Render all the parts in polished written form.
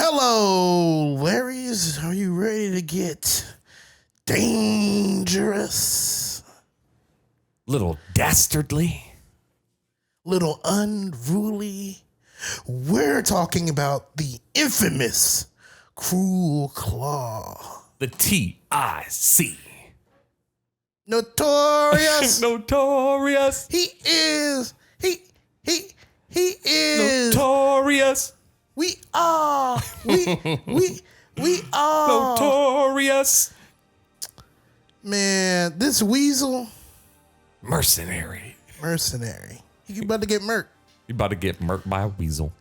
Hello, Larrys. Are you ready to get dangerous? Little dastardly. Little unruly. We're talking about the infamous Cruelclaw. The T-I-C. Notorious. Notorious. He is. He is. Notorious. We are. We are. Notorious. Man, this Weasel. Mercenary. You about to get murked. You about to get murked by a weasel.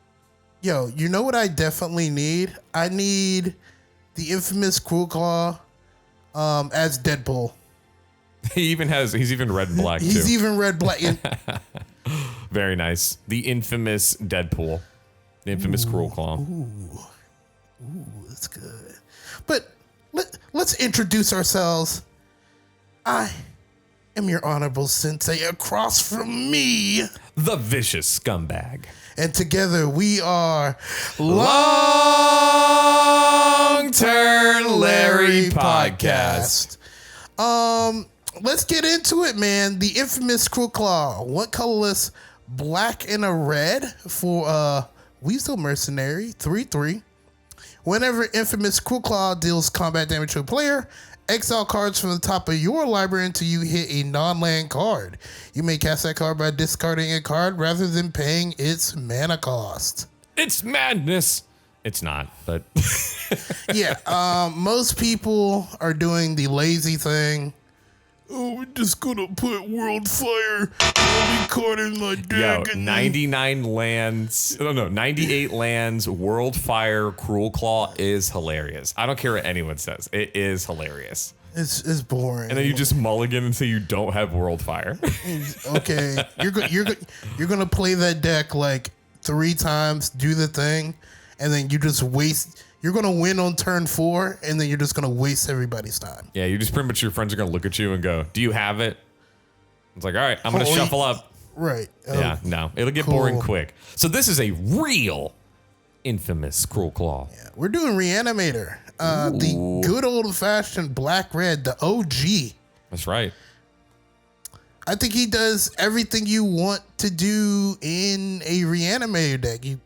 Yo, you know what I definitely need? I need the infamous Cruelclaw as Deadpool. He's even red and black too. He's even red black. Very nice. The infamous Deadpool. The infamous Cruelclaw. Ooh, that's good. But let's introduce ourselves. I am your honorable sensei. Across from me, The vicious scumbag. and together we are Longturnlarry podcast. Let's get into it, man. The infamous Cruelclaw. One colorless black and a red for Weasel mercenary 3/3. Whenever infamous Cruelclaw deals combat damage to a player, exile cards from the top of your library until you hit a non-land card. You may cast that card by discarding a card rather than paying its mana cost. It's madness. It's not, but Yeah, most people are doing the lazy thing. Oh, we're just gonna put World Fire only card in my deck. yo, 99 lands. No, 98 lands. World Fire Cruelclaw is hilarious. I don't care what anyone says. It is hilarious. It's boring. And then you just mulligan until you don't have World Fire. Okay, you're gonna play that deck like 3 times, do the thing, and then you just waste. You're gonna win on turn 4, and then you're just gonna waste everybody's time. Yeah, you just pretty much your friends are gonna look at you and go, "Do you have it?" It's like, all right, I'm gonna Holy- shuffle up. Right. Yeah, no, it'll get cool. boring quick. So this is a real infamous Cruelclaw. Yeah, we're doing Reanimator. The good old fashioned black red, the OG. That's right. I think he does everything you want to do in a Reanimator deck. He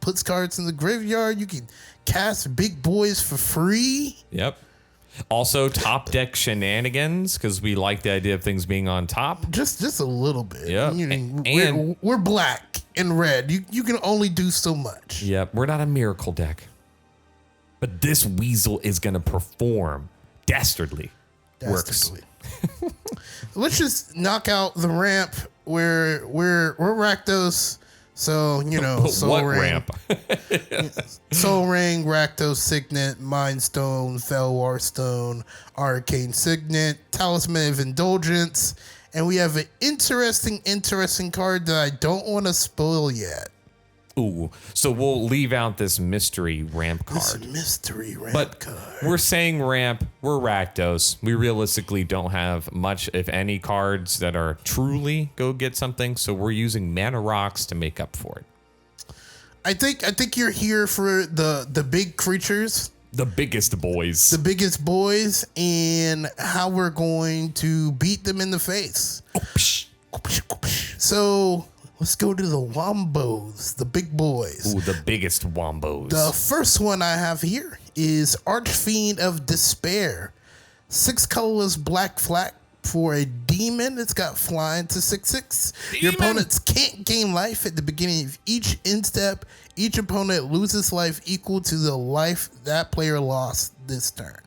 puts cards in the graveyard. You can cast big boys for free. Yep. Also, top deck shenanigans, because we like the idea of things being on top. Just a little bit. Yep. You know, And- we're black and red. You can only do so much. Yep, we're not a miracle deck. But this Weasel is going to perform dastardly. Dastardly. Let's just knock out the ramp where we're Rakdos. So, you know, Soul What Ring, ramp? Soul Ring, Rakdos Signet, Mind Stone, Felwar Stone, Arcane Signet, Talisman of Indulgence, and we have an interesting card that I don't want to spoil yet. Ooh, so we'll leave out this mystery ramp This card. mystery ramp But card. we're saying ramp, we're Rakdos. We realistically don't have much, if any, cards that are truly go get something, so we're using mana rocks to make up for it. I think you're here for the big creatures, The biggest boys. the biggest boys, and how we're going to beat them in the face. So let's go to the Wombos, the big boys. Ooh, the biggest wombos. The first one I have here is Archfiend of Despair. 6 colorless black flat for a demon. It's got flying to 6/6. Your opponents can't gain life at the beginning of each instep. Each opponent loses life equal to the life that player lost this turn.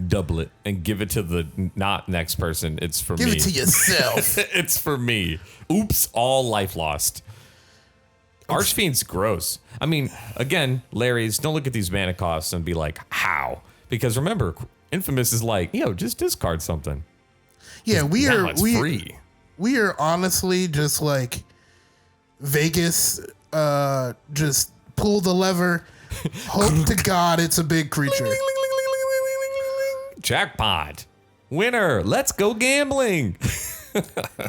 Double it and give it to the not next person. It's for me. Give it to yourself. It's for me. Oops, all life lost. Archfiend's gross. I mean, again, Larry's, don't look at these mana costs and be like, how? Because remember, Infamous is like, just discard something. Yeah, Now it's free. We are honestly just like Vegas. Just pull the lever. Hope to God it's a big creature. Jackpot. Winner. Let's go gambling.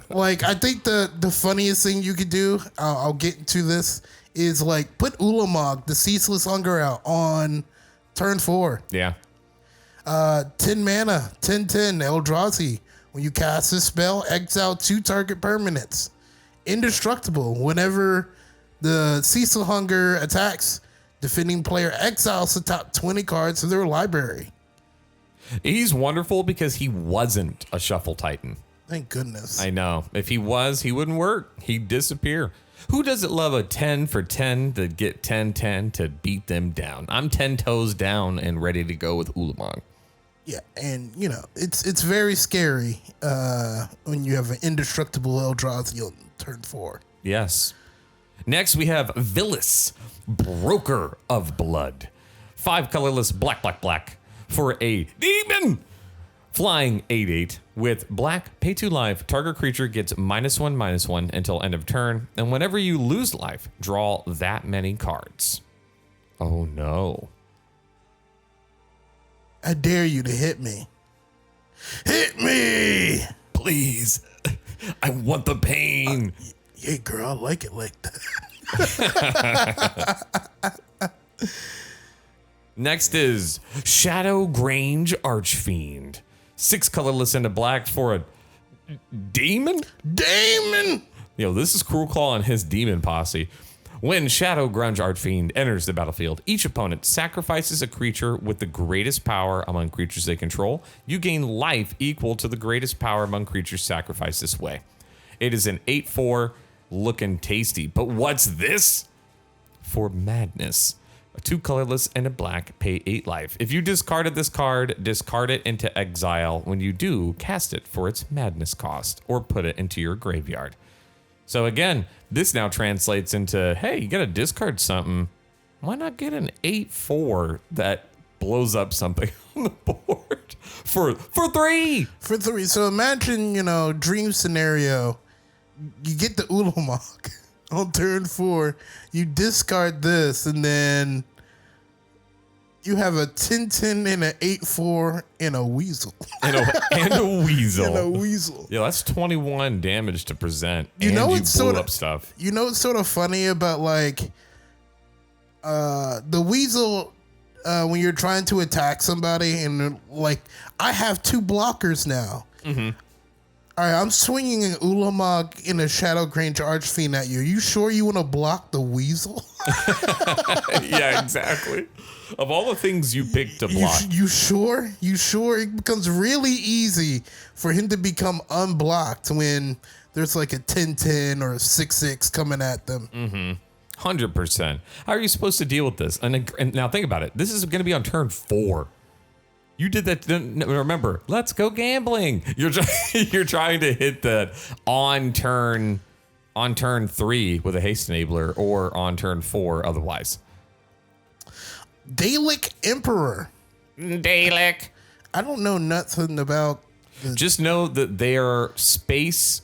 Like, I think the funniest thing you could do, I'll get into this, is like put Ulamog, the Ceaseless Hunger, out on turn 4. Yeah. 10 mana, 10/10, eldrazi. When you cast this spell, exile 2 target permanents. Indestructible. Whenever the Ceaseless Hunger attacks, defending player exiles the top 20 cards of their library. He's wonderful because he wasn't a Shuffle Titan. Thank goodness. I know. If he was, he wouldn't work. He'd disappear. Who doesn't love a 10 for 10 to get 10/10 to beat them down? I'm 10 toes down and ready to go with Ulamog. Yeah, and you know, it's very scary when you have an indestructible eldrazi on turn 4. Yes. Next, we have Villis, Broker of Blood. 5 colorless black for a demon. Flying 8/8 with black, pay 2 life. Target creature gets -1/-1 until end of turn. And whenever you lose life, draw that many cards. Oh no. I dare you to hit me. Hit me! Please. I want the pain. Yeah, girl, I like it like that. Next is Shadow Grange Archfiend. 6 colorless and a black for a demon? Damon! Yo, this is Cruelclaw and his demon posse. When Shadow Grunge Archfiend enters the battlefield, each opponent sacrifices a creature with the greatest power among creatures they control. You gain life equal to the greatest power among creatures sacrificed this way. It is an 8/4 looking tasty. But what's this? For madness. A 2 colorless and a black, pay 8 life. If you discarded this card, discard it into exile. When you do, cast it for its madness cost or put it into your graveyard. So again, this now translates into, hey, you gotta discard something. Why not get an 8/4 that blows up something on the board for 3? For 3. So imagine, you know, dream scenario. You get the Ulamog on turn 4. You discard this, and then you have a 10/10 and an 8/4 and a Weasel. And a Weasel. And a Weasel. Yeah, that's 21 damage to present. You and know you it's blew sort up of stuff. You know what's sort of funny about like the Weasel when you're trying to attack somebody and like I have 2 blockers now. Mm-hmm. All right, I'm swinging an Ulamog in a Shadow Grange Archfiend at you. Are you sure you want to block the Weasel? Yeah, exactly. Of all the things you picked to block. You sure? You sure? It becomes really easy for him to become unblocked when there's like a 10/10 or a 6/6 coming at them. Mm-hmm. 100%. How are you supposed to deal with this? And now think about it. This is going to be on turn 4. You did that. Remember, let's go gambling. You're trying to hit the on turn 3 with a haste enabler or on turn 4 otherwise. Dalek Emperor. Dalek. I don't know nothing about. Just know that they are space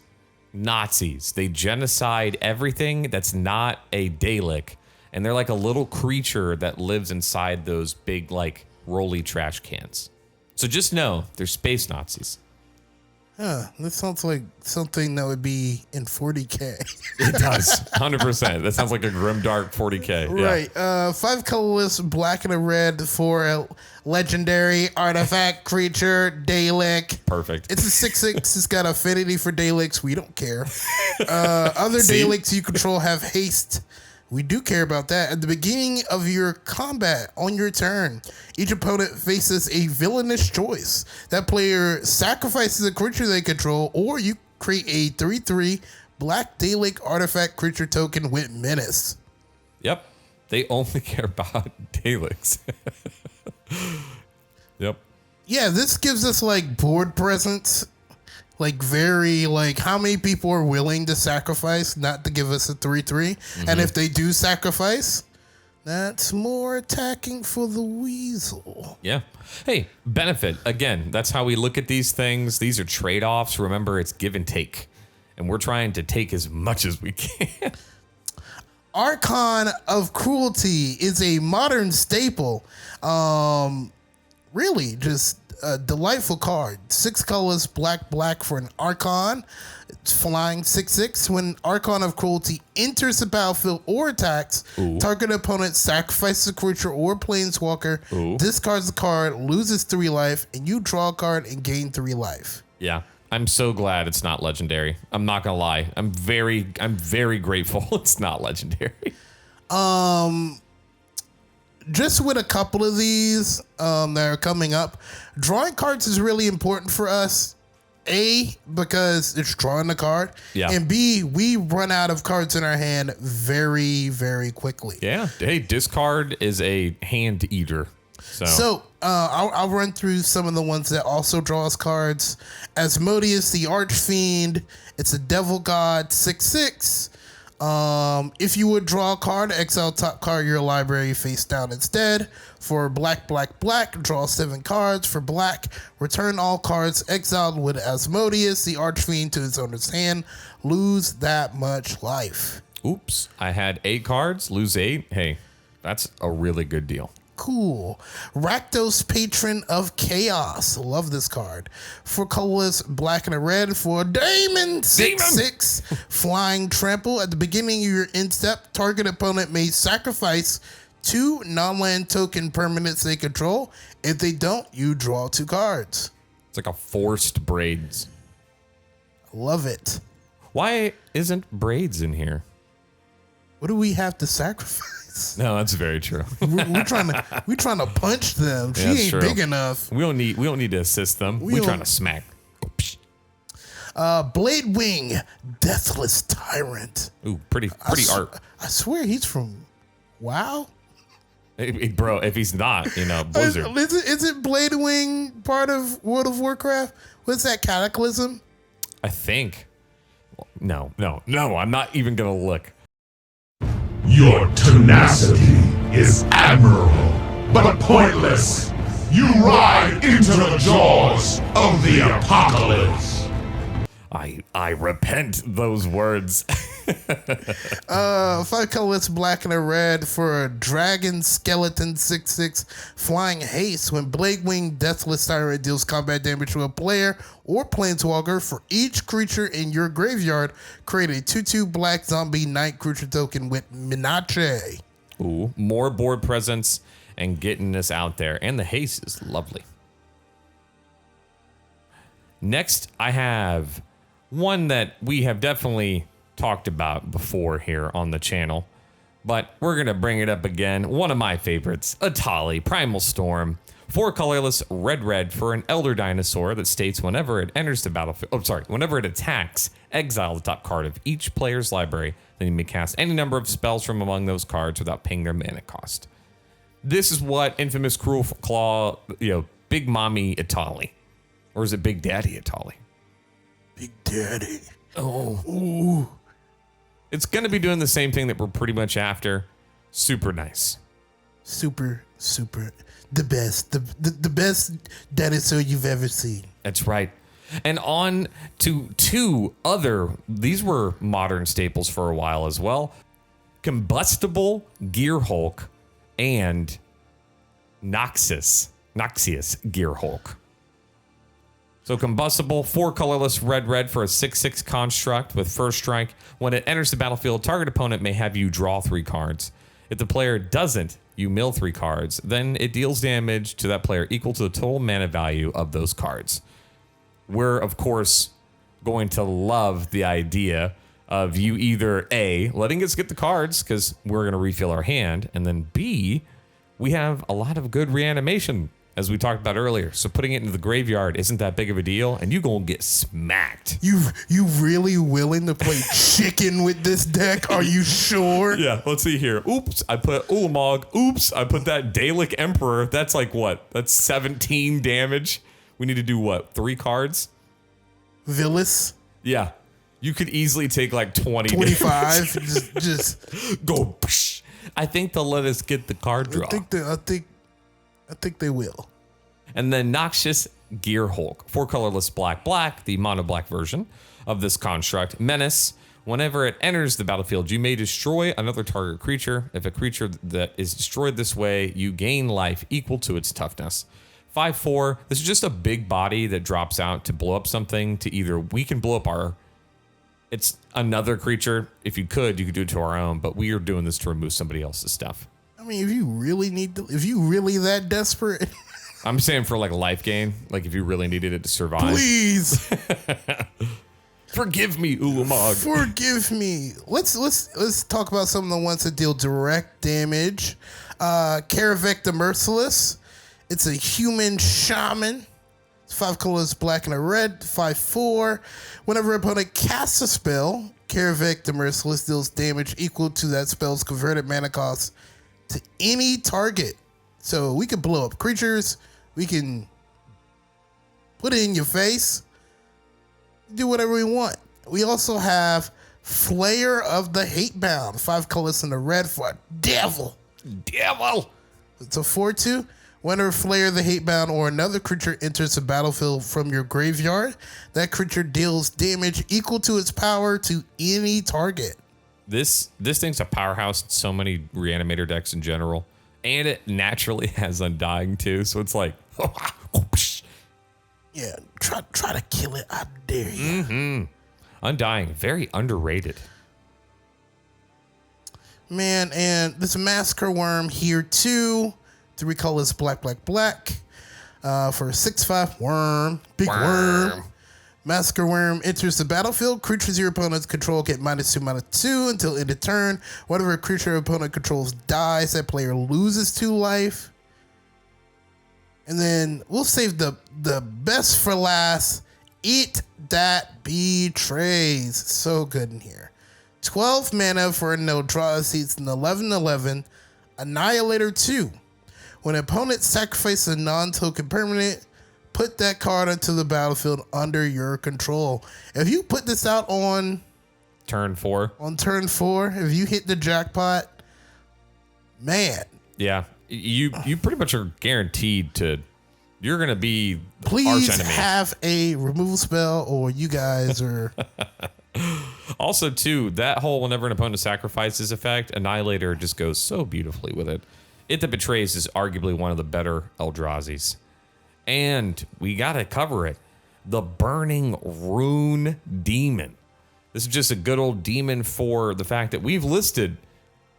Nazis. They genocide everything that's not a Dalek. And they're like a little creature that lives inside those big, like, rolly trash cans. So just know they're space Nazis. This sounds like something that would be in 40K. It does. 100%. That sounds like a grimdark 40K. Right. Yeah. 5 colorless, black and a red for a legendary artifact creature, Dalek. Perfect. It's a 6/6. It's got affinity for Daleks. We don't care. Other Daleks you control have haste. We do care about that. At the beginning of your combat on your turn, each opponent faces a villainous choice. That player sacrifices a creature they control, or you create a 3/3 black Dalek artifact creature token with menace. Yep. They only care about Daleks. Yep. Yeah, this gives us like board presence. Like very like how many people are willing to sacrifice not to give us a 3/3, and if they do sacrifice, that's more attacking for the Weasel. Yeah. Hey, benefit. Again, that's how we look at these things. These are trade-offs. Remember, it's give and take. And we're trying to take as much as we can. Archon of Cruelty is a modern staple. Really, just a delightful card. 6 colors, black for an Archon. It's flying 6/6. When Archon of Cruelty enters the battlefield or attacks, target opponent sacrifices a creature or planeswalker, discards the card, loses 3 life, and you draw a card and gain 3 life. Yeah. I'm so glad it's not legendary. I'm not gonna lie. I'm very grateful it's not legendary. Just with a couple of these that are coming up, drawing cards is really important for us. A, because it's drawing the card. Yeah. And B, we run out of cards in our hand very, very quickly. Yeah. Hey, discard is a hand eater. So I'll run through some of the ones that also draws cards. Asmodeus, the Archfiend. It's a Devil God, 6/6. If you would draw a card, exile top card of your library face down instead. For black, draw 7 cards. For black, return all cards exiled with Asmodeus, the Archfiend, to his owner's hand. Lose that much life. Oops. I had 8 cards, lose 8. Hey, that's a really good deal. Cool. Rakdos, Patron of Chaos. Love this card. For colorless, black and a red. For Daemon, 6/6. Flying trample. At the beginning of your end step, target opponent may sacrifice 2 non-land token permanents they control. If they don't, you draw 2 cards. It's like a forced braids. Love it. Why isn't braids in here? What do we have to sacrifice? No, that's very true. we're trying to punch them. She Yeah, that's ain't true. big enough. We don't need to assist them. We're trying to smack. Blade Wing, Deathless Tyrant. Ooh, pretty art. I swear he's from WoW. Hey, bro, if he's not, Blizzard. Is it Blade Wing part of World of Warcraft? What's that, Cataclysm? I think. No. I'm not even gonna look. Your tenacity is admirable, but pointless. You ride into the jaws of the apocalypse. I repent those words. 5 colorless, black and a red. For a Dragon Skeleton, 6/6. Flying haste. When Blade Wing Deathless Tyrant deals combat damage to a player or planeswalker, for each creature in your graveyard, create a 2/2 black zombie knight creature token with Minache. Ooh, more board presence and getting this out there. And the haste is lovely. Next, I have one that we have definitely talked about before here on the channel, but we're going to bring it up again. One of my favorites, Atali, Primal Storm. 4 colorless, red for an Elder Dinosaur that states whenever it enters the battlefield, whenever it attacks, exile the top card of each player's library, then you may cast any number of spells from among those cards without paying their mana cost. This is what Infamous Cruelclaw, Big Mommy Atali. Or is it Big Daddy Atali? Big Daddy. Oh. Ooh. It's going to be doing the same thing that we're pretty much after. Super nice. Super. The best. The best dinosaur you've ever seen. That's right. And on to 2 other, these were modern staples for a while as well. Combustible Gear Hulk and Noxious Gear Hulk. So combustible, 4 colorless, red for a 6/6 construct with first strike. When it enters the battlefield, target opponent may have you draw 3 cards. If the player doesn't, you mill 3 cards. Then it deals damage to that player equal to the total mana value of those cards. We're, of course, going to love the idea of you either A, letting us get the cards because we're going to refill our hand, and then B, we have a lot of good reanimation, as we talked about earlier. So putting it into the graveyard isn't that big of a deal, and you're going to get smacked. You really willing to play chicken with this deck? Are you sure? Yeah, let's see here. Oops, I put Ulamog. Oops, I put that Dalek Emperor. That's like what? That's 17 damage. We need to do what? 3 cards? Villas? Yeah. You could easily take like 20. 25. just go. Psh. I think they'll let us get the card draw. I think they will. And then Noxious Gear Hulk. 4 colorless, black, the mono black version of this construct. Menace. Whenever it enters the battlefield, you may destroy another target creature. If a creature that is destroyed this way, you gain life equal to its toughness. 5/4. This is just a big body that drops out to blow up something. To either we can blow up it's another creature. If you could do it to our own, but we are doing this to remove somebody else's stuff. I mean, if you really that desperate, I'm saying for like a life gain, like if you really needed it to survive. please Forgive me, Ulamog. forgive me. Let's talk about some of the ones that deal direct damage. Karavek the Merciless. It's a human shaman. 5 colors, black and a red. 5/4. Whenever an opponent casts a spell, Karavek the Merciless deals damage equal to that spell's converted mana cost to any target. So we can blow up creatures. We can put it in your face. Do whatever we want. We also have Flayer of the Hatebound. 5 colors and a red for devil. Devil. It's a 4/2. Whenever Flayer the Hatebound or another creature enters the battlefield from your graveyard, that creature deals damage equal to its power to any target. This thing's a powerhouse in so many reanimator decks in general. And it naturally has Undying too. So it's like, Yeah, try to kill it. I dare you. Mm-hmm. Undying, very underrated. Man, and there's a Massacre Worm here too. 3 colors, black. For a 6/5 worm. Big worm. Massacre Worm enters the battlefield. Creatures your opponents control get -2/-2 until end of turn. Whatever creature your opponent controls dies, that player loses 2 life. And then we'll save the best for last. It That Betrays. So good in here. 12 mana for an eldrazi. It's an 11/11. Annihilator 2. When an opponent sacrifices a non-token permanent, put that card onto the battlefield under your control. If you put this out on Turn 4. If you hit the jackpot, man. Yeah. You pretty much are guaranteed to. You're going to be Please arch enemy. have a removal spell, or you guys are. Also, too, that whole whenever an opponent sacrifices effect, Annihilator just goes so beautifully with it. It That Betrays is arguably one of the better Eldrazi's. And we got to cover it. The Burning Rune Demon. This is just a good old demon for the fact that we've listed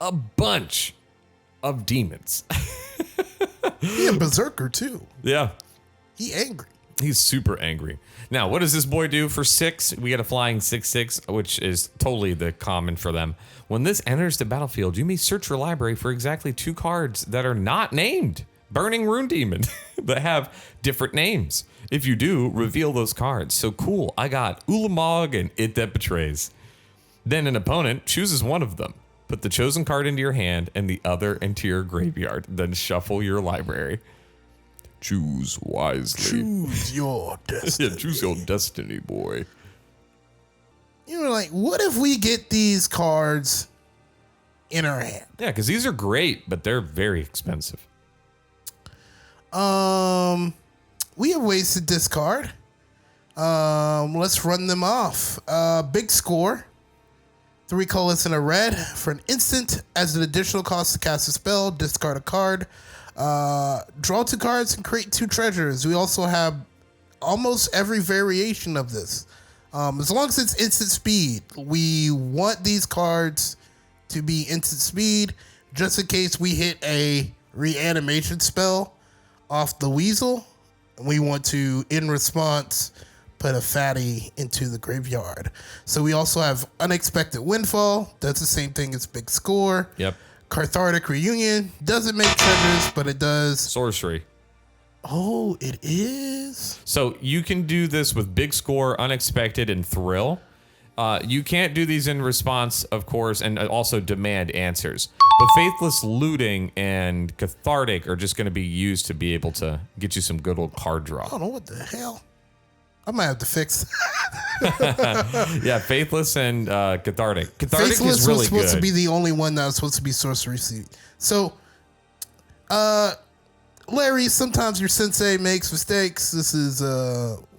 a bunch of demons. He a berserker, too. Yeah. He angry. He's super angry. Now, what does this boy do for 6? We got a flying 6/6, which is totally the common for them. When this enters the battlefield, you may search your library for exactly 2 cards that are not named Burning Rune Demon that have different names. If you do, reveal those cards. So cool. I got Ulamog and It That Betrays. Then an opponent chooses one of them. Put the chosen card into your hand and the other into your graveyard. Then shuffle your library. Choose wisely. Choose your destiny. Yeah, choose your destiny, boy. You know, like, what if we get these cards in our hand? Yeah, because these are great, but they're very expensive. We have ways to discard. Let's run them off. Big score. 3 colors and a red. For an instant, as an additional cost to cast a spell, discard a card. Draw 2 cards and create 2 treasures. We also have almost every variation of this. As long as it's instant speed, we want these cards to be instant speed, just in case we hit a reanimation spell off the Weasel. We want to, in response, put a fatty into the graveyard. So we also have Unexpected Windfall. That's the same thing as Big Score. Yep. Cathartic Reunion. Doesn't make treasures, but it does. Sorcery. Oh, it is? So you can do this with Big Score, Unexpected, and Thrill. You can't do these in response, of course, and also demand answers. But Faithless Looting and Cathartic are just going to be used to be able to get you some good old card draw. I don't know what the hell. I might have to fix. Yeah, Faithless and Cathartic. Cathartic Faithless is really was supposed good. to be the only one that was supposed to be sorcery seed. So, Larry, sometimes your sensei makes mistakes. This is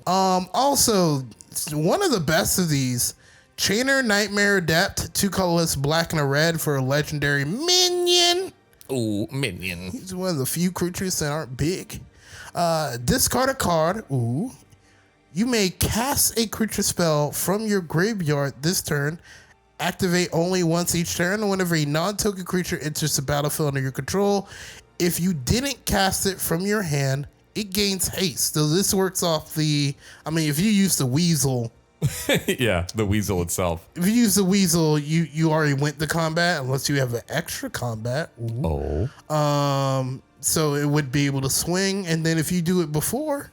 also one of the best of these. Chainer Nightmare Adept, 2 colorless, black and a red for a legendary minion. Ooh, minion. He's one of the few creatures that aren't big. Discard a card. Ooh. You may cast a creature spell from your graveyard this turn. Activate only once each turn. Whenever a non-token creature enters the battlefield under your control, if you didn't cast it from your hand, it gains haste. So this works off if you use the Weasel. Yeah, the Weasel itself. If you use the Weasel, you already went to combat unless you have an extra combat. Ooh. Oh. So it would be able to swing, and then if you do it before,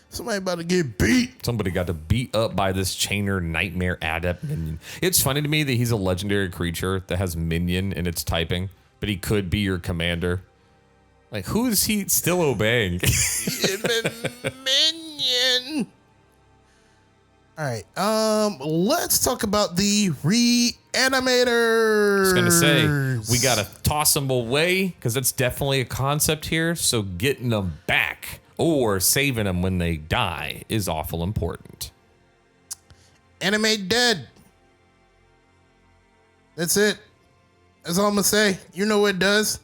somebody about to get beat. Somebody got to beat up by this Chainer Nightmare Adept minion. It's funny to me that he's a legendary creature that has minion in its typing, but he could be your commander. Like, who is he still obeying? Minion. All right. Let's talk about the Reanimators. I was gonna say we gotta toss them away because that's definitely a concept here. So getting them back or saving them when they die is awful important. Animate dead. That's it. That's all I'm gonna say. You know what it does?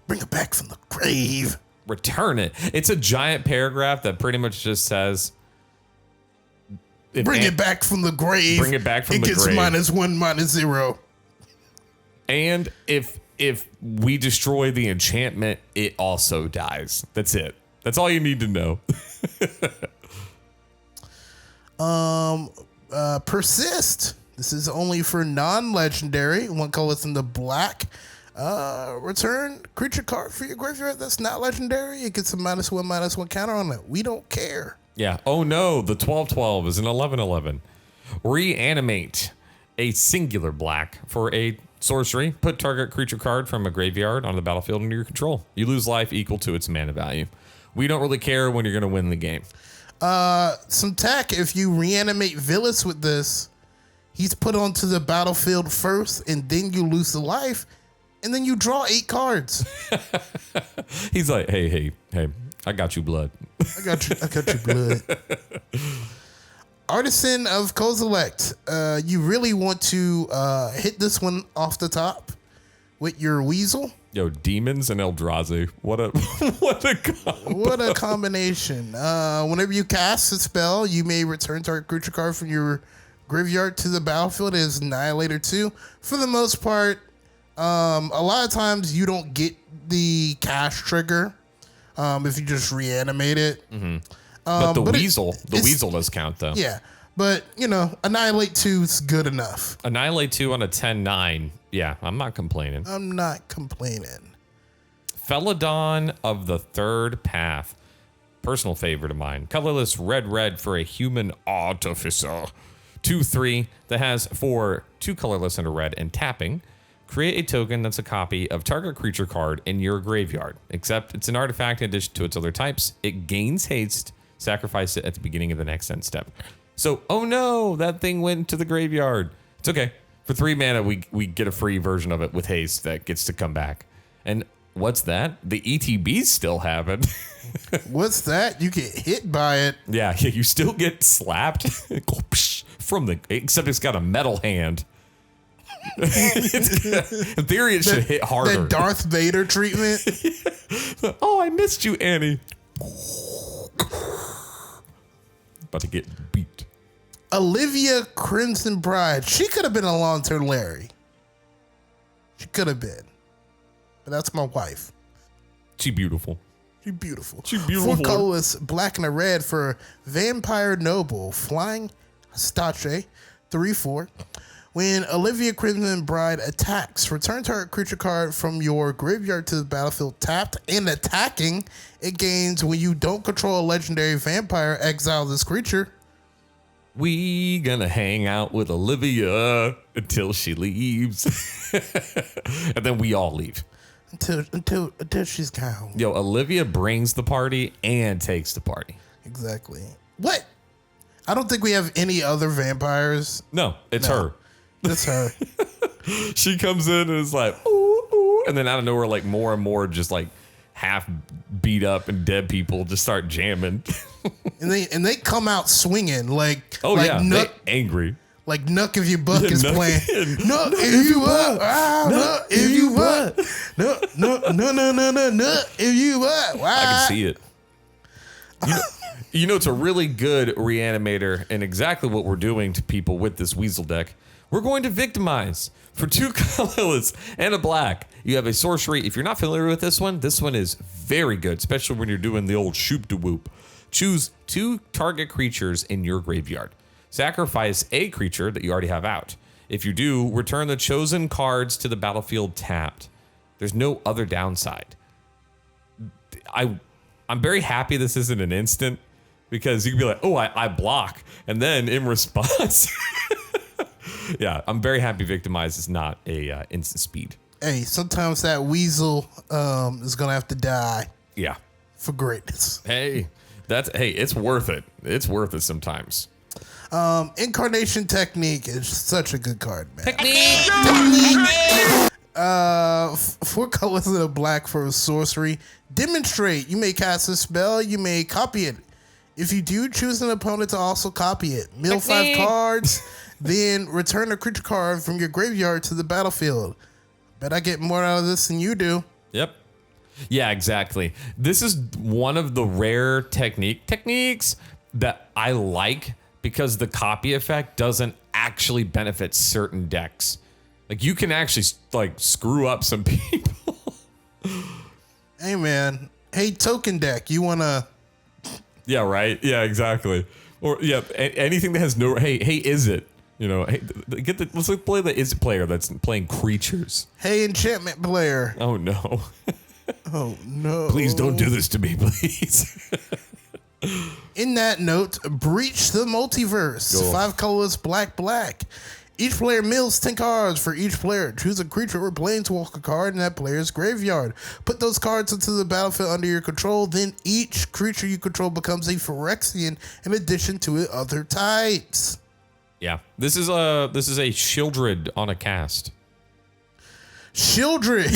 Bring it back from the grave. Return it. It's a giant paragraph that pretty much just says, Bring it back from the grave. Bring it back from the grave. It gets -1, -0. And if we destroy the enchantment, it also dies. That's it. That's all you need to know. Persist. This is only for non-legendary. One colorless in the black. Return creature card for your graveyard that's not legendary. It gets a -1/-1 counter on it. We don't care. Yeah. Oh no, the 12/12 is an 11/11. Reanimate a singular black for a sorcery. Put target creature card from a graveyard on the battlefield under your control. You lose life equal to its mana value. We don't really care when you're going to win the game. Some tech. If you reanimate Villas with this, he's put onto the battlefield first, and then you lose the life, and then you draw 8 cards. He's like, hey, I got you, blood. I got you, blood. Artisan of Kozilek. You really want to hit this one off the top with your Weasel. Yo, demons and eldrazi. What a combo. What a combination. Whenever you cast a spell, you may return target creature card from your graveyard to the battlefield as Annihilator 2. For the most part, a lot of times you don't get the cast trigger if you just reanimate it. Mm-hmm. But the Weasel does count, though. Yeah, but, Annihilate 2 is good enough. Annihilate 2 on a 10/9. Yeah, I'm not complaining. Felidon of the Third Path. Personal favorite of mine. Colorless red for a human artificer. 2/3 that has 2 colorless and a red and tapping. Create a token that's a copy of target creature card in your graveyard. Except it's an artifact in addition to its other types. It gains haste. Sacrifice it at the beginning of the next end step. So, oh no, that thing went to the graveyard. It's okay. For 3 mana, we get a free version of it with haste that gets to come back. And what's that? The ETBs still have it. What's that? You get hit by it. Yeah, you still get slapped except it's got a metal hand. In theory, it should hit harder. That Darth Vader treatment. Oh, I missed you, Annie. About to get beat. Olivia Crimson Bride. She could have been a Longturnlarry. She could have been. But that's my wife. She beautiful. She beautiful. 4 colorless, black and a red for Vampire Noble. Flying Stache. 3/4. When Olivia Crimson Bride attacks, return target creature card from your graveyard to the battlefield tapped and attacking. It gains when you don't control a legendary vampire, exile this creature. We gonna hang out with Olivia until she leaves. And then we all leave. Until she's gone. Yo, Olivia brings the party and takes the party. Exactly. What? I don't think we have any other vampires. No, it's her. It's her. She comes in and is like, ooh, ooh. And then out of nowhere, like more and more just like half beat up and dead people just start jamming. and they come out swinging like they angry. Like Nuck If You Buck is Nuck- playing. Nuck If You Buck. Nuck If You Buck. Nuck If You Buck. I can see it. You know, it's a really good reanimator, and exactly what we're doing to people with this Weasel deck. We're going to victimize. For 2 colorless and a black, you have a sorcery. If you're not familiar with this one is very good, especially when you're doing the old shoop-de-whoop. Choose 2 target creatures in your graveyard. Sacrifice a creature that you already have out. If you do, return the chosen cards to the battlefield tapped. There's no other downside. I'm very happy this isn't an instant, because you can be like, oh, I block. And then in response... Yeah, I'm very happy Victimize is not a instant speed. Hey, sometimes that Weasel is going to have to die. Yeah. For greatness. Hey, it's worth it. It's worth it sometimes. Incarnation Technique is such a good card, man. Technique! 4 colors and a black for a sorcery. Demonstrate. You may cast a spell. You may copy it. If you do, choose an opponent to also copy it. Mill 5 cards. Then return a creature card from your graveyard to the battlefield. Bet I get more out of this than you do. Yep. Yeah, exactly. This is one of the rare techniques that I like, because the copy effect doesn't actually benefit certain decks. Like, you can actually like screw up some people. Hey man. Hey token deck, you wanna? Yeah, right. Yeah, exactly. Or yeah, anything that has no. Hey, is it? You know, hey, let's play the is it player that's playing creatures. Hey enchantment player. Oh no. Oh no. Please don't do this to me, please. In that note, breach the multiverse. Go. 5 colors, black. Each player mills 10 cards for each player. Choose a creature or planeswalker card in that player's graveyard. Put those cards into the battlefield under your control. Then each creature you control becomes a Phyrexian in addition to its other types. Yeah, this is a Shieldred on a cast. Shieldred.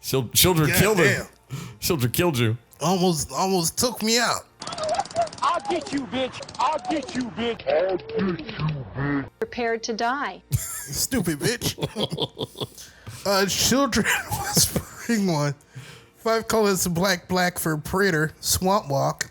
Shieldred killed him. Shieldred killed you. Almost took me out. I'll get you, bitch. I'll get you, bitch. I'll get you, bitch. Prepared to die. Stupid bitch. Children Whispering one. 5 colors, black for Praetor, Swamp Walk.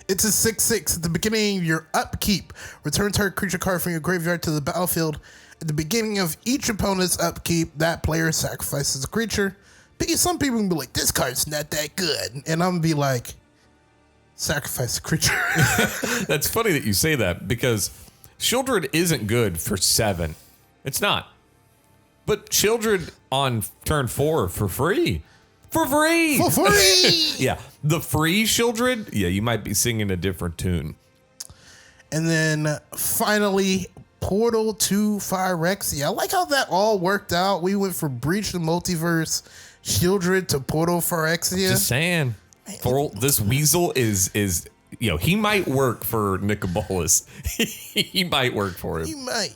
It's a 6/6. At the beginning of your upkeep, return target creature card from your graveyard to the battlefield. At the beginning of each opponent's upkeep, that player sacrifices a creature. Because some people can be like, this card's not that good. And I'm going to be like, sacrifice a creature. That's funny that you say that, because Shieldred isn't good for 7. It's not. But Shieldred on turn 4 for free. For free! For free! Yeah, the free Shieldred, yeah, you might be singing a different tune. And then finally, Portal to Phyrexia. I like how that all worked out. We went from Breach the Multiverse, Shieldred to Portal Phyrexia. Just saying. This Weasel is you know, he might work for Nicobolus. He might work for him. He might.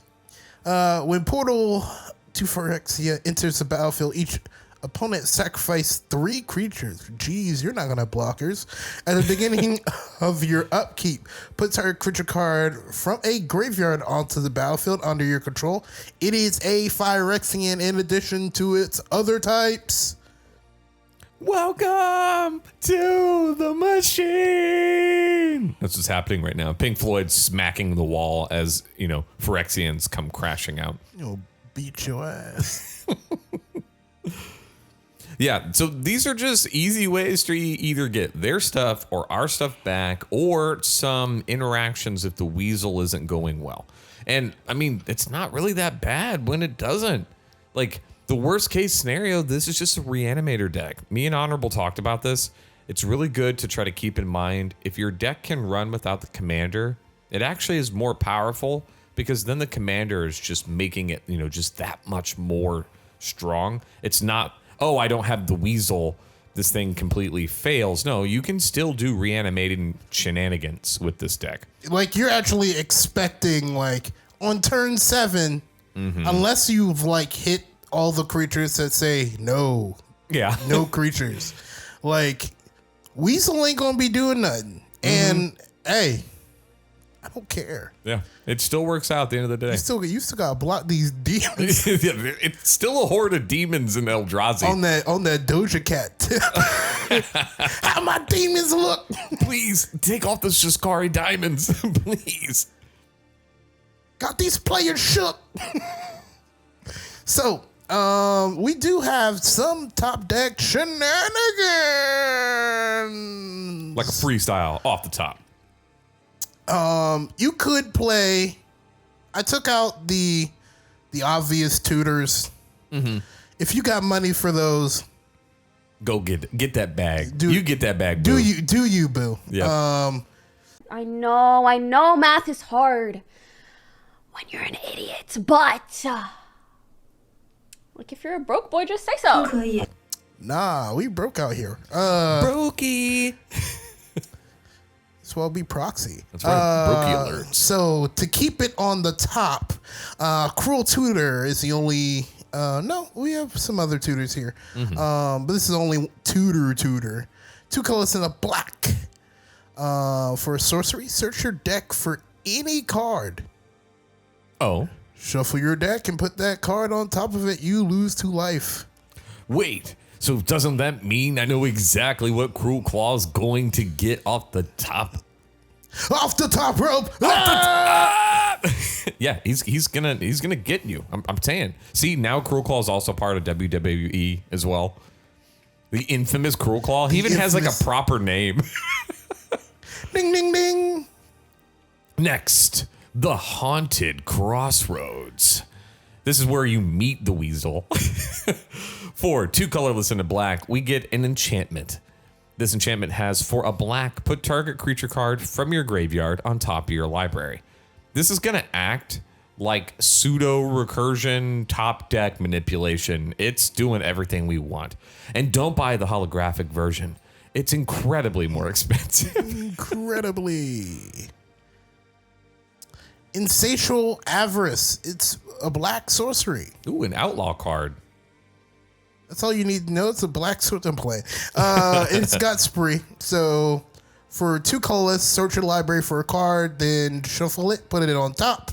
When Portal to Phyrexia enters the battlefield, each opponent sacrifice 3 creatures. Jeez, you're not gonna have blockers. At the beginning of your upkeep, put target creature card from a graveyard onto the battlefield under your control. It is a Phyrexian in addition to its other types. Welcome to the machine. That's what's happening right now. Pink Floyd smacking the wall as, you know, Phyrexians come crashing out. You'll beat your ass. Yeah, so these are just easy ways to either get their stuff or our stuff back, or some interactions if the Weasel isn't going well. And, I mean, it's not really that bad when it doesn't. Like, the worst case scenario, this is just a reanimator deck. Me and Honorable talked about this. It's really good to try to keep in mind, if your deck can run without the commander, it actually is more powerful, because then the commander is just making it, you know, just that much more strong. It's not, oh, I don't have the Weasel, this thing completely fails. No, you can still do reanimating shenanigans with this deck. Like, you're actually expecting, like, on turn 7, unless you've, like, hit all the creatures that say no. Yeah. No creatures. Like, Weasel ain't gonna be doing nothing. And hey, I don't care. Yeah. It still works out at the end of the day. You still gotta block these demons Yeah, it's still a horde of demons in Eldrazi. on that Doja Cat tip. How my demons look. Please take off the Shishkari diamonds. Please. Got these players shook. So, we do have some top deck shenanigans. Like a freestyle off the top. You could play. I took out the obvious tutors. If you got money for those, Go get that bag. You get that bag, do boo. you, boo? Yeah. I know math is hard when you're an idiot, but like if you're a broke boy, just say so. Nah, we broke out here. Brokey. This will be proxy. That's right. Brokey alert. So to keep it on the top, Cruel Tutor is the only. No, we have some other tutors here. But this is only tutor. 2 colors and a black. For a sorcery, search your deck for any card. Oh. Shuffle your deck and put that card on top of it. You lose 2 life. Wait. So doesn't that mean I know exactly what Cruelclaw's going to get off the top? Off the top rope. Yeah, he's gonna get you. I'm saying. See, now Cruelclaw is also part of WWE as well. The infamous Cruelclaw. He even has like a proper name. Ding ding ding. Next, the Haunted Crossroads. This is where you meet the Weasel. For 2 colorless and a black, we get an enchantment. This enchantment has, for a black, put target creature card from your graveyard on top of your library. This is going to act like pseudo recursion top deck manipulation. It's doing everything we want. And don't buy the holographic version. It's incredibly more expensive. Incredibly. Insatiable Avarice. It's a black sorcery. Ooh, an outlaw card. That's all you need to know. It's a black sword and play. It's got spree. So for 2 colorless, search your library for a card, then shuffle it, put it on top.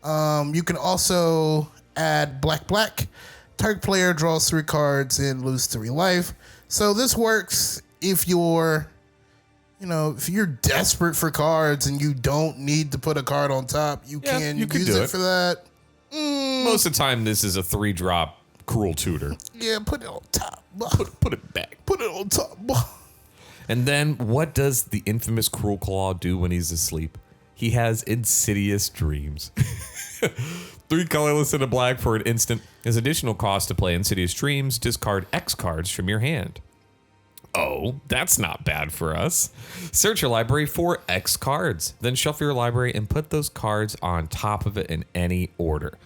You can also add black. Target player draws 3 cards and lose 3 life. So this works if you're desperate for cards and you don't need to put a card on top. You can use it for that. Most of the time, this is a 3-drop Cruel Tutor. Yeah, put it on top. Put it back. Put it on top. And then what does the infamous Cruelclaw do when he's asleep? He has insidious dreams. 3 colorless and a black for an instant. As additional cost to play Insidious Dreams, discard X cards from your hand. Oh, that's not bad for us. Search your library for X cards. Then shuffle your library and put those cards on top of it in any order.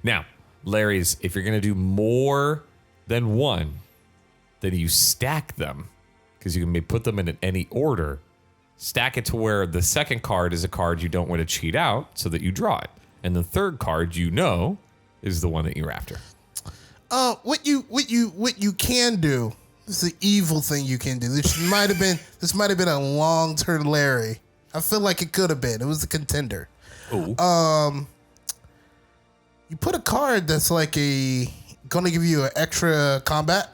Now, Larry's, if you're going to do more than one, then you stack them because you can put them in any order. Stack it to where the second card is a card you don't want to cheat out so that you draw it. And the third card is the one that you're after. What you can do. This is the evil thing you can do. This might have been a Longturnlarry. I feel like it could have been. It was a contender. Oh. You put a card that's like gonna give you an extra combat.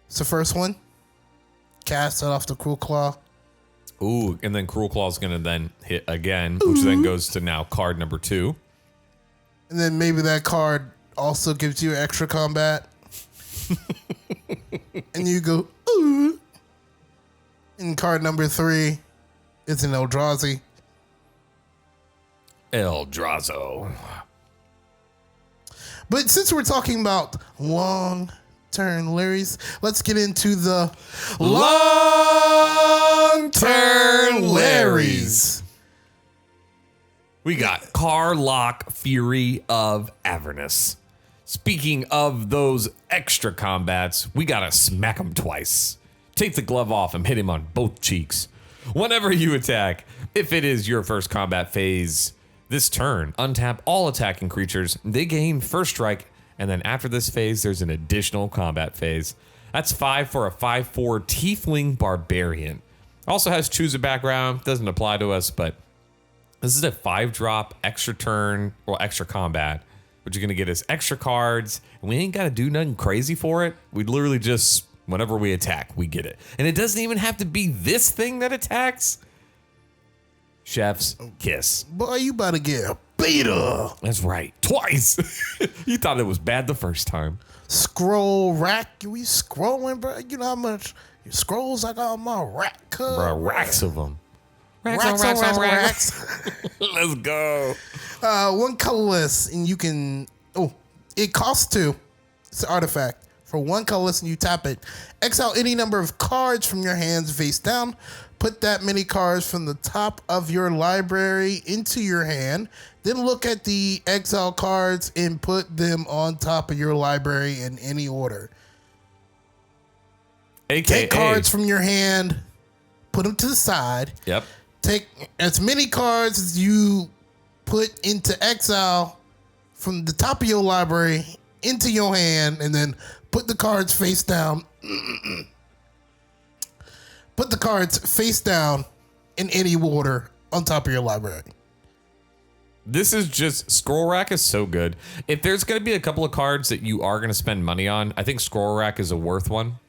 It's the first one. Cast it off the Cruelclaw. Ooh, and then Cruelclaw's gonna then hit again, which then goes to now card number 2. And then maybe that card also gives you extra combat. And you go, ooh. And card number 3 is an Eldrazi. Eldrazo. But since we're talking about Longturnlarrys, let's get into the Longturnlarrys. We got Carlock, Fury of Avernus. Speaking of those extra combats, we gotta smack him twice. Take the glove off and hit him on both cheeks. Whenever you attack, if it is your first combat phase this turn, untap all attacking creatures. They gain first strike And then after this phase, there's an additional combat phase. That's 5 for a 5/4 Tiefling Barbarian. Also has choose a background. Doesn't apply to us, but this is a 5-drop extra turn or extra combat. But you're going to get us extra cards. And we ain't got to do nothing crazy for it. We literally just, whenever we attack, we get it. And it doesn't even have to be this thing that attacks. Chef's kiss. Boy, you about to get a beta. That's right. Twice. You thought it was bad the first time. Scroll rack. We scrolling, bro. You know how much scrolls I got on my rack? Bro, racks of them. Racks on racks. Let's go. One colorless, and you can. Oh, it costs 2. It's an artifact. For 1 colorless, and you tap it. Exile any number of cards from your hands face down. Put that many cards from the top of your library into your hand. Then look at the exile cards and put them on top of your library in any order. AKA. Take cards from your hand, put them to the side. Yep. Take as many cards as you put into exile from the top of your library into your hand, and then put the cards face down. Put the cards face down in any order on top of your library. This is just, Scroll Rack is so good. If there's going to be a couple of cards that you are going to spend money on, I think Scroll Rack is a worth one.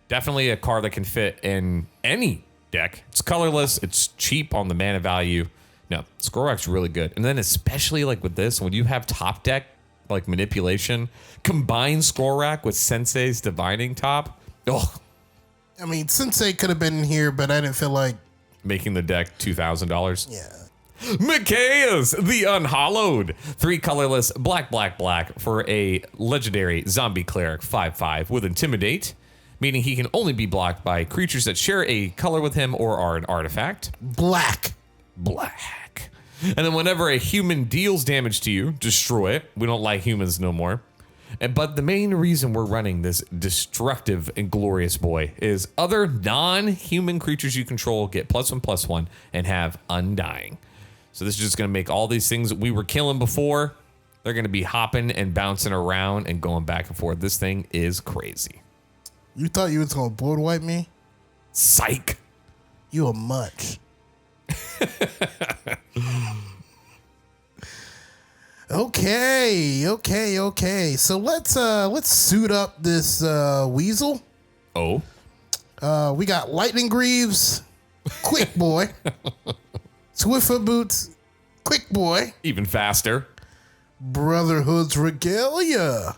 Definitely a card that can fit in any deck. It's colorless. It's cheap on the mana value. No, Scroll Rack's really good. And then especially like with this, when you have top deck, like manipulation, combine Scroll Rack with Sensei's Divining Top. Oh, I mean, Sensei could have been in here, but I didn't feel like making the deck $2,000. Yeah. Mikaeus, the Unhallowed. 3 colorless, black for a legendary zombie cleric 5/5 with Intimidate, meaning he can only be blocked by creatures that share a color with him or are an artifact. Black. And then whenever a human deals damage to you, destroy it. We don't like humans no more. But the main reason we're running this destructive and glorious boy is other non-human creatures you control get +1/+1 and have Undying. So this is just going to make all these things that we were killing before, they're going to be hopping and bouncing around and going back and forth. This thing is crazy. You thought you was going to board wipe me? Psych. You a much. Okay. So let's suit up this Weasel. Oh. We got Lightning Greaves, Quick Boy, Swiftfoot Boots, Quick Boy, Even faster. Brotherhood's Regalia,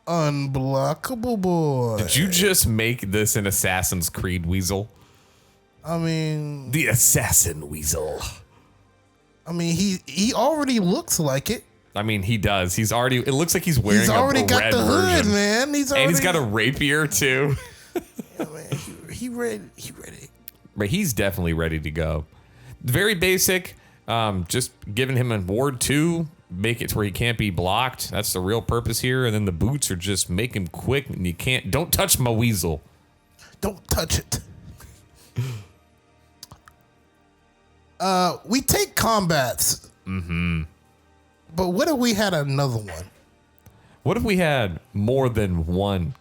Unblockable Boy. Did you just make this an Assassin's Creed Weasel? I mean, The Assassin Weasel. he already looks like it. I mean, he does. He's already, it looks like he's wearing He's already a got red the hood, version. man. And he's got a rapier too. Yeah, man, he ready. But he's definitely ready to go. Very basic. Just giving him a ward 2, make it to where he can't be blocked. That's the real purpose here. And then the boots are just make him quick, and you can't. Don't touch my Weasel. Don't touch it. We take combats. Mm-hmm. But what if we had another one? What if we had more than one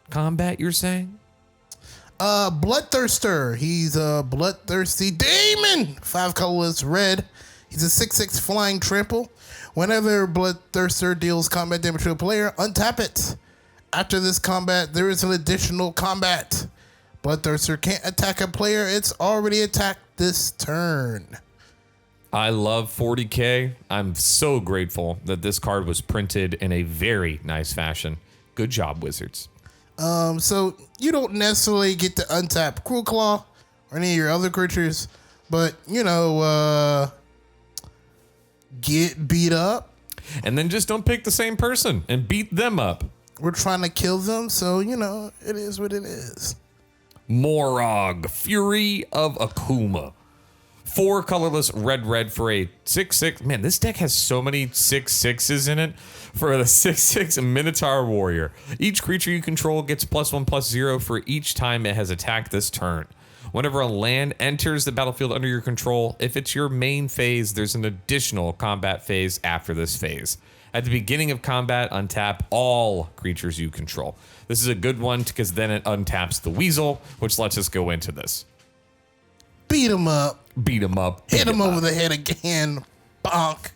combat, you're saying? Bloodthirster. He's a bloodthirsty demon. 5 colorless, red. He's a 6/6 flying trample. Whenever Bloodthirster deals combat damage to a player, untap it. After this combat, there is an additional combat. Bloodthirster can't attack a player it's already attacked this turn. I love 40K. I'm so grateful that this card was printed in a very nice fashion. Good job, Wizards. So you don't necessarily get to untap Cruelclaw or any of your other creatures, but get beat up. And then just don't pick the same person and beat them up. We're trying to kill them, so it is what it is. Morog, Fury of Akuma. 4 colorless, red for a 6/6. Man, this deck has so many 6/6s in it. For the 6/6 Minotaur Warrior. Each creature you control gets +1/+0 for each time it has attacked this turn. Whenever a land enters the battlefield under your control, if it's your main phase, there's an additional combat phase after this phase. At the beginning of combat, untap all creatures you control. This is a good one because then it untaps the Weasel, which lets us go into this. Beat him up. Beat him up. Hit him over the head again. Bonk.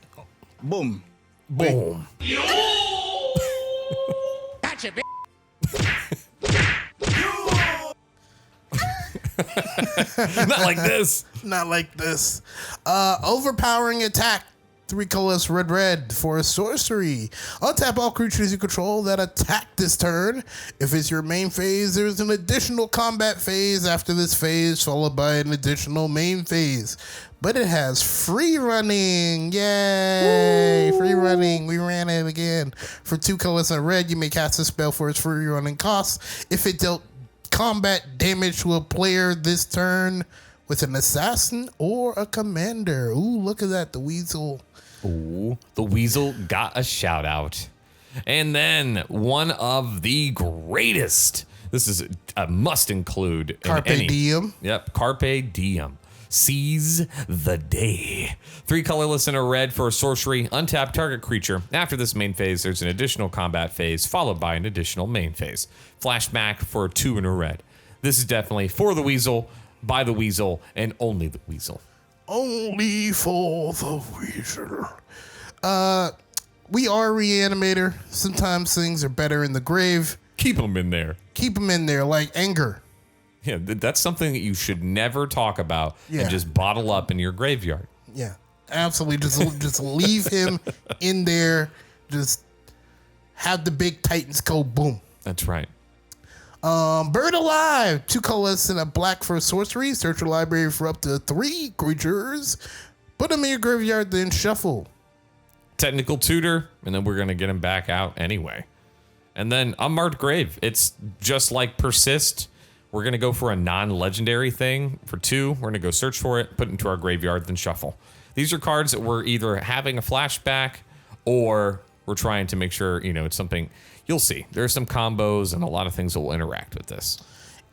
Boom. Boom. Gotcha, bitch. Not like this. Not like this. Overpowering attack. 3 colors, red for a sorcery. Untap all creatures you control that attack this turn. If it's your main phase, there's an additional combat phase after this phase, followed by an additional main phase. But it has free running. Yay! Woo. Free running. We ran it again. For 2 colors and red, you may cast a spell for its free running cost. If it dealt combat damage to a player this turn with an assassin or a commander. Ooh, look at that. The Weasel. Ooh, the Weasel got a shout out. And then one of the greatest. This is a must include. Carpe diem. Yep, Carpe diem. Seize the day. 3 colorless and a red for a sorcery. Untap target creature. After this main phase, there's an additional combat phase, followed by an additional main phase. Flashback for 2 and a red. This is definitely for the Weasel, by the Weasel, and only the Weasel. Only for the Weasel. We are Reanimator. Sometimes things are better in the grave. Keep them in there. Keep them in there like anger. Yeah, that's something that you should never talk about Yeah. and just bottle up in your graveyard. Yeah, absolutely. Just leave him in there. Just have the big Titans go boom. That's right. Bird Alive. 2 colors and a black for a sorcery. Search your library for up to 3 creatures. Put them in your graveyard, then shuffle. Technical tutor, and then we're going to get him back out anyway. And then Unmarked Grave. It's just like Persist. We're going to go for a non-legendary thing for 2. We're going to go search for it, put it into our graveyard, then shuffle. These are cards that we're either having a flashback or we're trying to make sure, it's something. You'll see. There's some combos and a lot of things that will interact with this.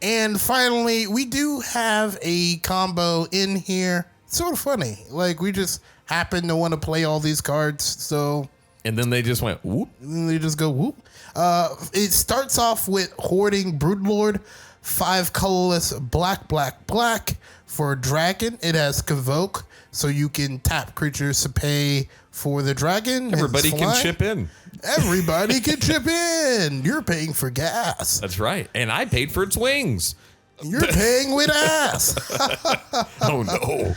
And finally, we do have a combo in here. It's sort of funny. Like, we just happen to want to play all these cards, so... And then they just went, whoop. And they just go, whoop. It starts off with Hoarding Broodlord. 5 colorless, black for a dragon. It has Convoke, so you can tap creatures to pay for the dragon. Everybody can chip in. Everybody can chip in. You're paying for gas. That's right. And I paid for its wings. You're paying with ass. Oh, no.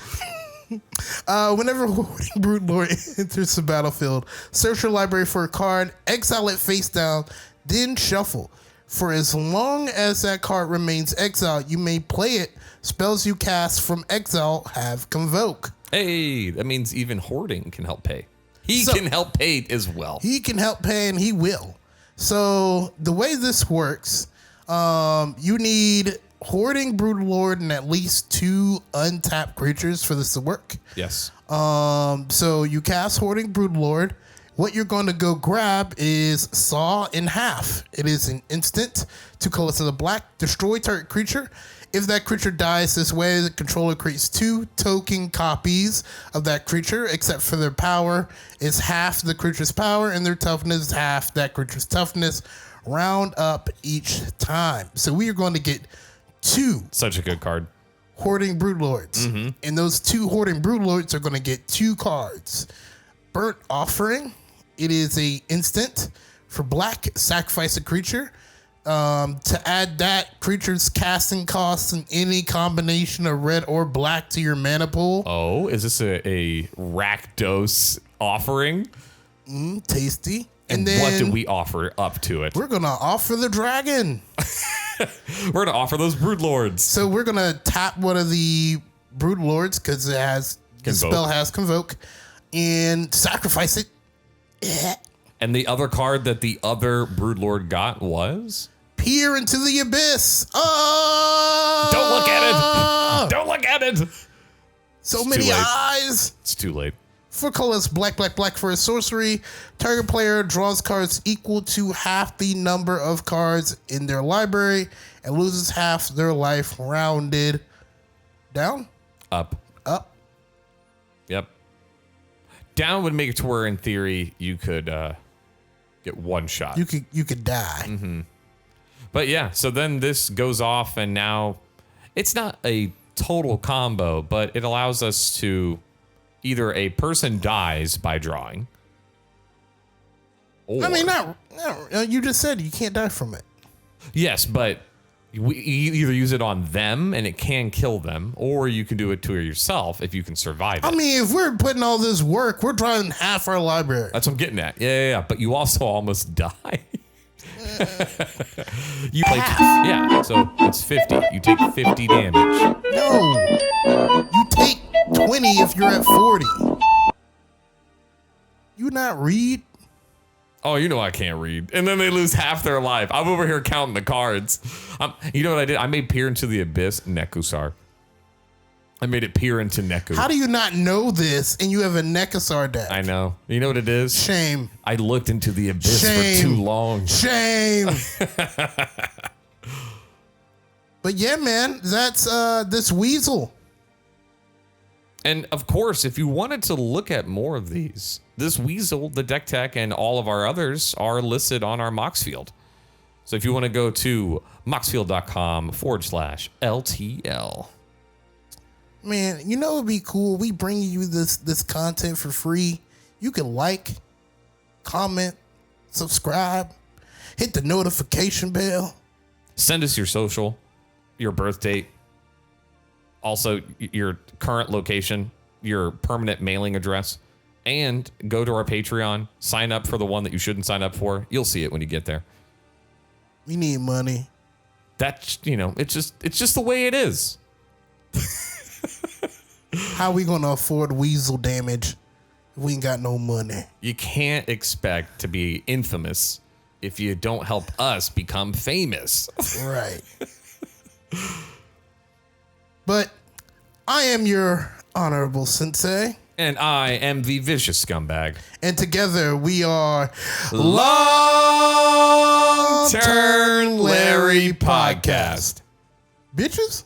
Whenever Hoarding Broodlord enters the battlefield, search your library for a card, exile it face down, then shuffle. For as long as that card remains exiled, you may play it. Spells you cast from exile have Convoke. Hey, that means even Hoarding can help pay. He can help pay as well. He can help pay, and he will. So the way this works, you need Hoarding Broodlord and at least 2 untapped creatures for this to work. Yes. So you cast Hoarding Broodlord. What you're going to go grab is Saw in Half. It is an instant. 2 colors of the black. Destroy target creature. If that creature dies this way, the controller creates 2 token copies of that creature, except for their power is half the creature's power, and their toughness is half that creature's toughness. Round up each time. So we are going to get 2. Such a good card. Hoarding Broodlords. Mm-hmm. And those 2 Hoarding Broodlords are going to get 2 cards. Burnt Offering. It is a instant for black. Sacrifice a creature. To add that creature's casting costs in any combination of red or black to your mana pool. Oh, is this a Rakdos offering? Tasty. And then what do we offer up to it? We're going to offer the dragon. We're going to offer those Broodlords. So we're going to tap one of the Broodlords because it has the spell has Convoke and sacrifice it. And the other card that the other Broodlord got was? Peer into the abyss. Oh! Don't look at it. Don't look at it. So many eyes. It's too late. 4 colors, black for a sorcery. Target player draws cards equal to half the number of cards in their library and loses half their life rounded Down? Up. Up? Yep. Down would make it to where, in theory, you could get one shot. You could die. Mm-hmm. But yeah, so then this goes off, and now it's not a total combo, but it allows us to either a person dies by drawing. Or, I mean, not you just said you can't die from it. Yes, but you either use it on them and it can kill them, or you can do it to yourself if you can survive it. I mean, if we're putting all this work, we're drawing half our library. That's what I'm getting at. Yeah. But you also almost die. You play, yeah, so it's 50. You take 50 damage. No, you take 20 if you're at 40. You not read? Oh, you know I can't read. And then they lose half their life. I'm over here counting the cards. You know what I did? I made Peer into the Abyss Nekusar. I made it Peer into Neku. How do you not know this and you have a Nekusar deck? I know. You know what it is? Shame. I looked into the Abyss for too long. Shame. But yeah, man, that's this Weasel. And of course, if you wanted to look at more of these, this Weasel, the deck tech, and all of our others are listed on our Moxfield. So if you want to go to moxfield.com/LTL. Man, you know it'd be cool. We bring you this content for free. You can like, comment, subscribe, hit the notification bell. Send us your social, your birth date, also your current location, your permanent mailing address, and go to our Patreon. Sign up for the one that you shouldn't sign up for. You'll see it when you get there. We need money. That's, it's just the way it is. How we gonna afford Weasel damage if we ain't got no money? You can't expect to be infamous if you don't help us become famous. Right. But I am your honorable sensei. And I am the vicious scumbag. And together we are Longturnlarry Podcast. Bitches?